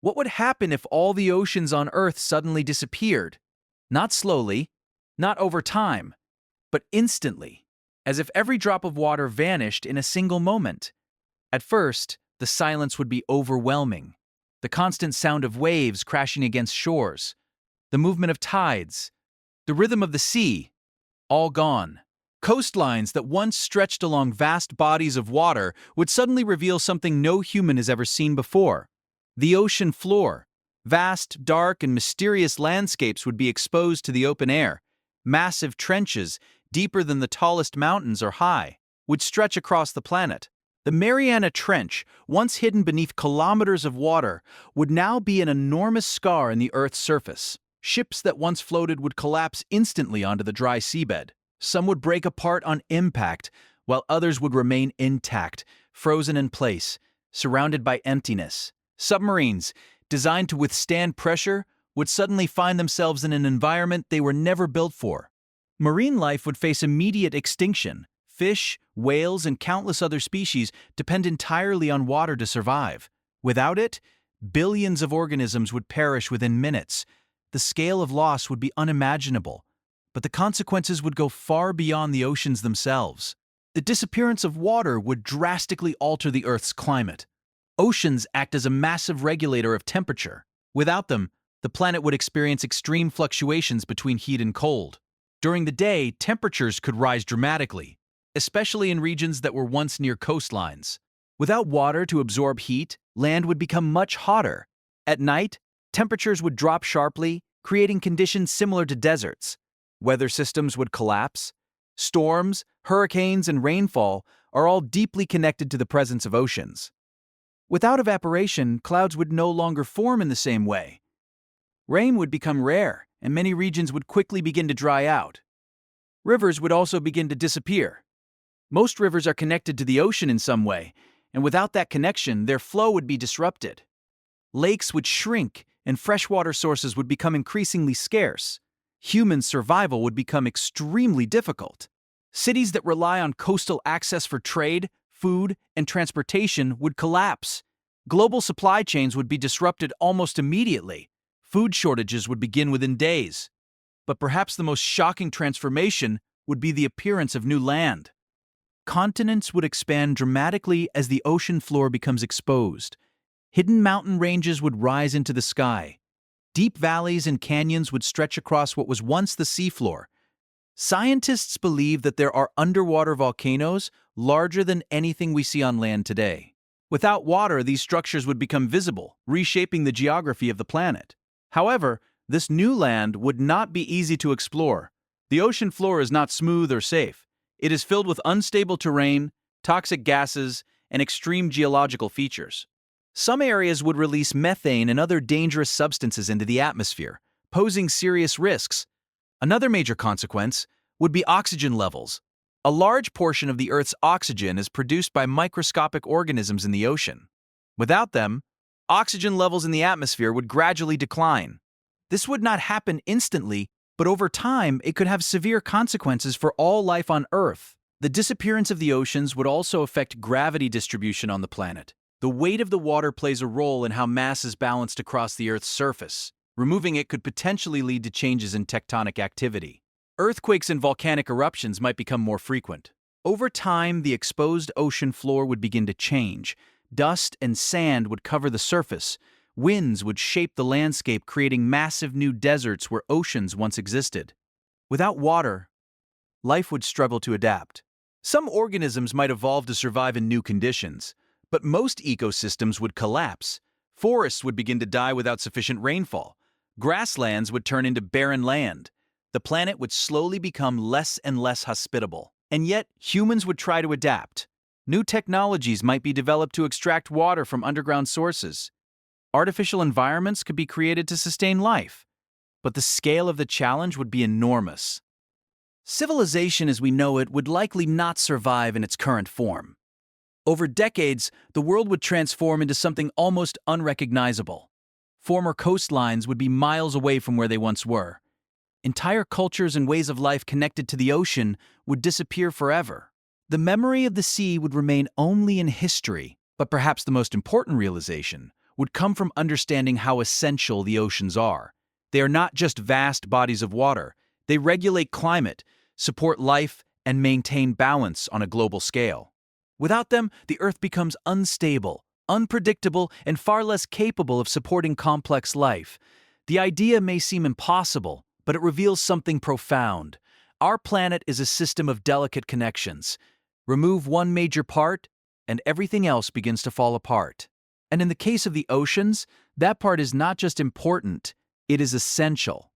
What would happen if all the oceans on Earth suddenly disappeared? Not slowly, not over time, but instantly, as if every drop of water vanished in a single moment. At first, the silence would be overwhelming. The constant sound of waves crashing against shores, the movement of tides, the rhythm of the sea, all gone. Coastlines that once stretched along vast bodies of water would suddenly reveal something no human has ever seen before. The ocean floor. Vast, dark, and mysterious landscapes would be exposed to the open air. Massive trenches, deeper than the tallest mountains or high, would stretch across the planet. The Mariana Trench, once hidden beneath kilometers of water, would now be an enormous scar in the Earth's surface. Ships that once floated would collapse instantly onto the dry seabed. Some would break apart on impact, while others would remain intact, frozen in place, surrounded by emptiness. Submarines, designed to withstand pressure, would suddenly find themselves in an environment they were never built for. Marine life would face immediate extinction. Fish, whales, and countless other species depend entirely on water to survive. Without it, billions of organisms would perish within minutes. The scale of loss would be unimaginable, but the consequences would go far beyond the oceans themselves. The disappearance of water would drastically alter the Earth's climate. Oceans act as a massive regulator of temperature. Without them, the planet would experience extreme fluctuations between heat and cold. During the day, temperatures could rise dramatically, especially in regions that were once near coastlines. Without water to absorb heat, land would become much hotter. At night, temperatures would drop sharply, creating conditions similar to deserts. Weather systems would collapse. Storms, hurricanes, and rainfall are all deeply connected to the presence of oceans. Without evaporation, clouds would no longer form in the same way. Rain would become rare, and many regions would quickly begin to dry out. Rivers would also begin to disappear. Most rivers are connected to the ocean in some way, and without that connection, their flow would be disrupted. Lakes would shrink, and freshwater sources would become increasingly scarce. Human survival would become extremely difficult. Cities that rely on coastal access for trade, food, and transportation would collapse. Global supply chains would be disrupted almost immediately. Food shortages would begin within days. But perhaps the most shocking transformation would be the appearance of new land. Continents would expand dramatically as the ocean floor becomes exposed. Hidden mountain ranges would rise into the sky. Deep valleys and canyons would stretch across what was once the seafloor. Scientists believe that there are underwater volcanoes larger than anything we see on land today. Without water, these structures would become visible, reshaping the geography of the planet. However, this new land would not be easy to explore. The ocean floor is not smooth or safe. It is filled with unstable terrain, toxic gases, and extreme geological features. Some areas would release methane and other dangerous substances into the atmosphere, posing serious risks. Another major consequence would be oxygen levels. A large portion of the Earth's oxygen is produced by microscopic organisms in the ocean. Without them, oxygen levels in the atmosphere would gradually decline. This would not happen instantly, but over time it could have severe consequences for all life on Earth. The disappearance of the oceans would also affect gravity distribution on the planet. The weight of the water plays a role in how mass is balanced across the Earth's surface. Removing it could potentially lead to changes in tectonic activity. Earthquakes and volcanic eruptions might become more frequent. Over time, the exposed ocean floor would begin to change. Dust and sand would cover the surface. Winds would shape the landscape, creating massive new deserts where oceans once existed. Without water, life would struggle to adapt. Some organisms might evolve to survive in new conditions, but most ecosystems would collapse. Forests would begin to die without sufficient rainfall. Grasslands would turn into barren land. The planet would slowly become less and less hospitable. And yet, humans would try to adapt. New technologies might be developed to extract water from underground sources. Artificial environments could be created to sustain life. But the scale of the challenge would be enormous. Civilization as we know it would likely not survive in its current form. Over decades, the world would transform into something almost unrecognizable. Former coastlines would be miles away from where they once were. Entire cultures and ways of life connected to the ocean would disappear forever. The memory of the sea would remain only in history, but perhaps the most important realization would come from understanding how essential the oceans are. They are not just vast bodies of water. They regulate climate, support life, and maintain balance on a global scale. Without them, the Earth becomes unstable, unpredictable, and far less capable of supporting complex life. The idea may seem impossible, but it reveals something profound. Our planet is a system of delicate connections. Remove one major part, and everything else begins to fall apart. And in the case of the oceans, that part is not just important, it is essential.